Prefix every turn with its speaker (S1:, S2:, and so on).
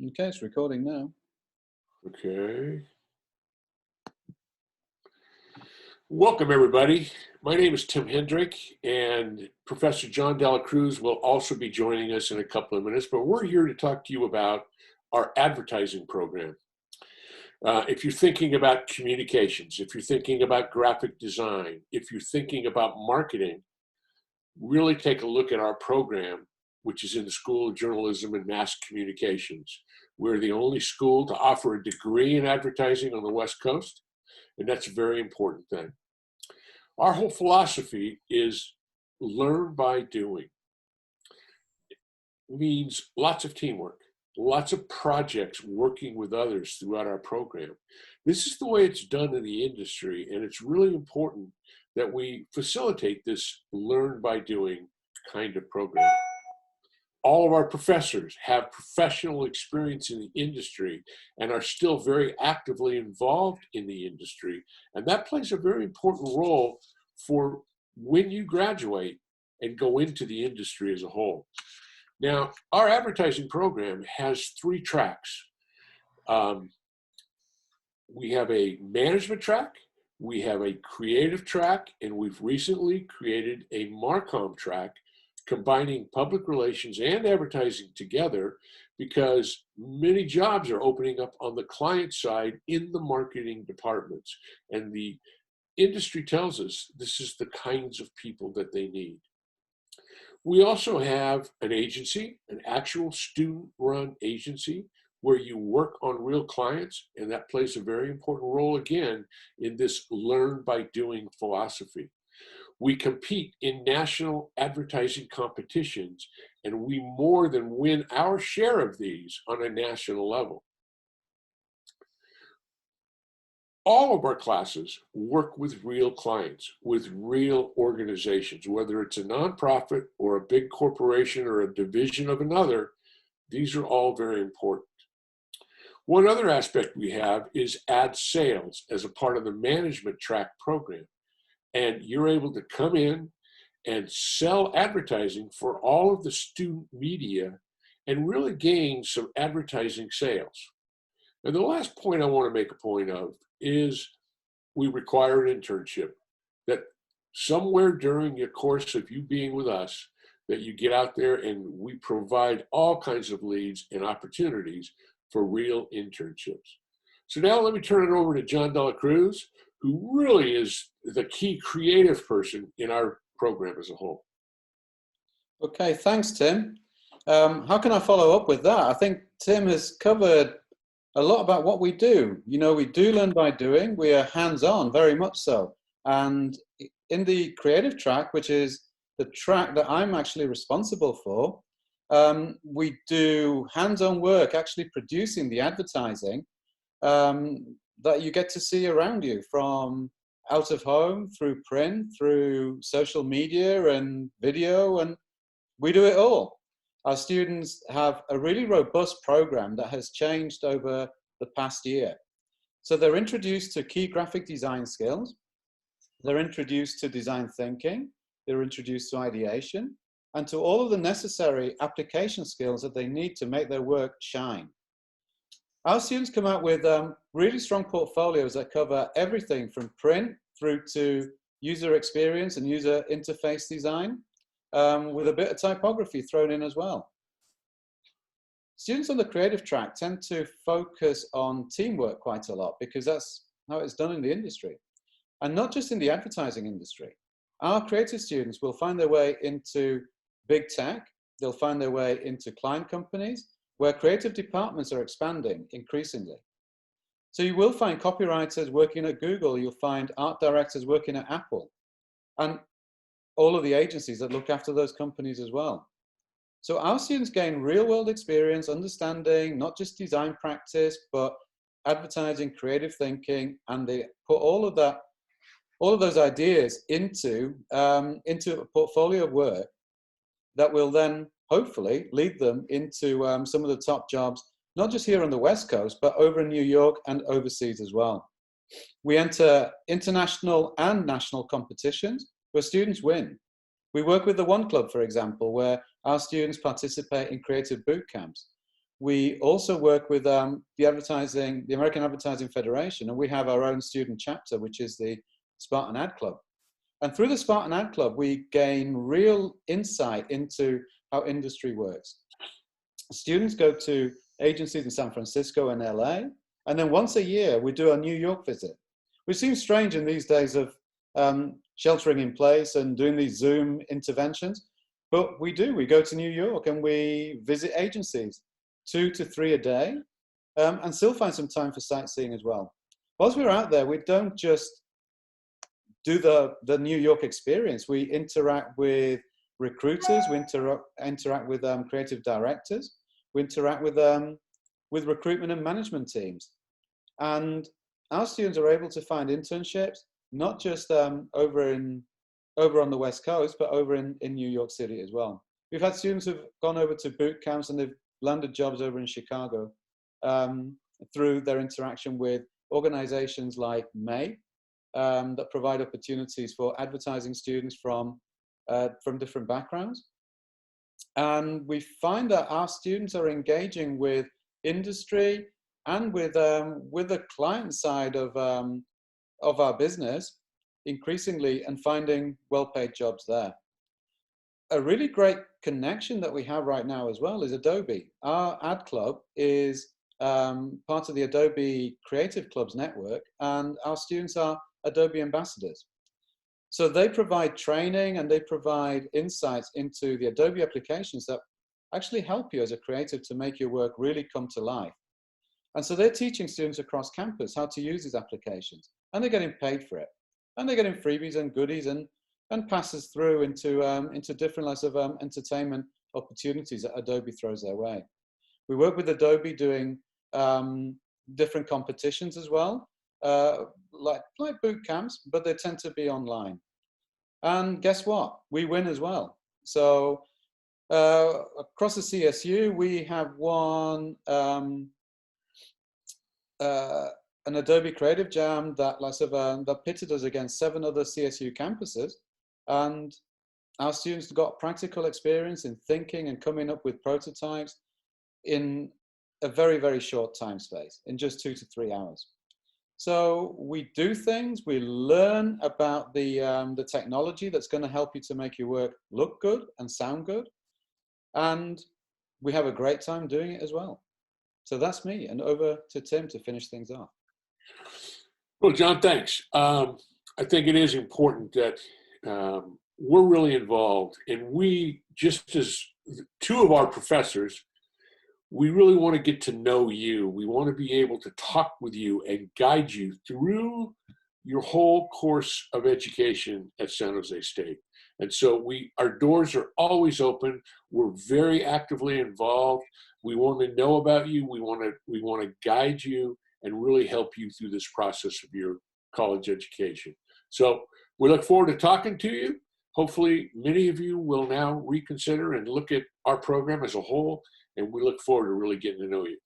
S1: Okay, it's recording now.
S2: Okay. Welcome, everybody. My name is Tim Hendrick, and Professor John Dela Cruz will also be joining us in a couple of minutes, but we're here to talk to you about our advertising program. If you're thinking about communications, if you're thinking about graphic design, if you're thinking about marketing, really take a look at our program, which is in the School of Journalism and Mass Communications. We're the only school to offer a degree in advertising on the West Coast, and that's a very important thing. Our whole philosophy is learn by doing. It means lots of teamwork, lots of projects working with others throughout our program. This is the way it's done in the industry, and it's really important that we facilitate this learn by doing kind of program. All of our professors have professional experience in the industry and are still very actively involved in the industry. And that plays a very important role for when you graduate and go into the industry as a whole. Now, our advertising program has 3 tracks. We have a management track, we have a creative track, and we've recently created a Marcom track combining public relations and advertising together, because many jobs are opening up on the client side in the marketing departments. And the industry tells us this is the kinds of people that they need. We also have an agency, an actual student-run agency, where you work on real clients, and that plays a very important role again in this learn by doing philosophy. We compete in national advertising competitions, and we more than win our share of these on a national level. All of our classes work with real clients, with real organizations, whether it's a nonprofit or a big corporation or a division of another. These are all very important. One other aspect we have is ad sales as a part of the management track program. And you're able to come in and sell advertising for all of the student media and really gain some advertising sales. And the last point I want to make a point of is we require an internship, that somewhere during the course of you being with us, that you get out there and we provide all kinds of leads and opportunities for real internships. So now let me turn it over to John Dela Cruz, who really is the key creative person in our program as a whole.
S1: Okay, thanks, Tim. How can I follow up with that? I think Tim has covered a lot about what we do. You know, we do learn by doing. We are hands-on, very much so. And in the creative track, which is the track that I'm actually responsible for, we do hands-on work, actually producing the advertising that you get to see around you, from out of home, through print, through social media and video, and we do it all. Our students have a really robust program that has changed over the past year. So they're introduced to key graphic design skills, they're introduced to design thinking, they're introduced to ideation, and to all of the necessary application skills that they need to make their work shine. Our students come out with really strong portfolios that cover everything from print through to user experience and user interface design, with a bit of typography thrown in as well. Students on the creative track tend to focus on teamwork quite a lot, because that's how it's done in the industry. And not just in the advertising industry. Our creative students will find their way into big tech, they'll find their way into client companies, where creative departments are expanding increasingly. So you will find copywriters working at Google, you'll find art directors working at Apple, and all of the agencies that look after those companies as well. So our students gain real-world experience, understanding not just design practice, but advertising, creative thinking, and they put all of those ideas into a portfolio of work that will then hopefully lead them into some of the top jobs, not just here on the West Coast, but over in New York and overseas as well. We enter international and national competitions where students win. We work with the One Club, for example, where our students participate in creative boot camps. we also work with the American Advertising Federation, and we have our own student chapter, which is the Spartan Ad Club. And through the Spartan Ad Club, we gain real insight into how industry works. Students go to agencies in San Francisco and LA, and then once a year, we do a New York visit, which seems strange in these days of sheltering in place and doing these Zoom interventions. But we do. We go to New York and we visit agencies, 2 to 3 a day, and still find some time for sightseeing as well. Whilst we're out there, we don't just do the New York experience. We interact with recruiters, we interact with creative directors, we interact with recruitment and management teams. And our students are able to find internships, not just over on the West Coast, but over in New York City as well. We've had students who've gone over to boot camps and they've landed jobs over in Chicago through their interaction with organizations like May that provide opportunities for advertising students from different backgrounds. And we find that our students are engaging with industry and with the client side of our business increasingly, and finding well-paid jobs there. A really great connection that we have right now as well is Adobe. Our ad club is part of the Adobe Creative Clubs network, and our students are Adobe ambassadors. So they provide training and they provide insights into the Adobe applications that actually help you as a creative to make your work really come to life. And so they're teaching students across campus how to use these applications, and they're getting paid for it. And they're getting freebies and goodies and passes through into different lots of entertainment opportunities that Adobe throws their way. We work with Adobe doing different competitions as well, like boot camps, but they tend to be online. And guess what? We win as well. So across the CSU, we have won an Adobe Creative Jam that pitted us against 7 other CSU campuses, and our students got practical experience in thinking and coming up with prototypes in a very, very short time space, in just 2 to 3 hours. So we do things, we learn about the technology that's going to help you to make your work look good and sound good, and we have a great time doing it as well. So that's me, and over to Tim to finish things off.
S2: Well, John, thanks. I think it is important that we're really involved, and we, just as 2 of our professors, we really want to get to know you. We want to be able to talk with you and guide you through your whole course of education at San Jose State. And so our doors are always open. We're very actively involved. We want to know about you. We want to guide you and really help you through this process of your college education. So we look forward to talking to you. Hopefully many of you will now reconsider and look at our program as a whole, and we look forward to really getting to know you.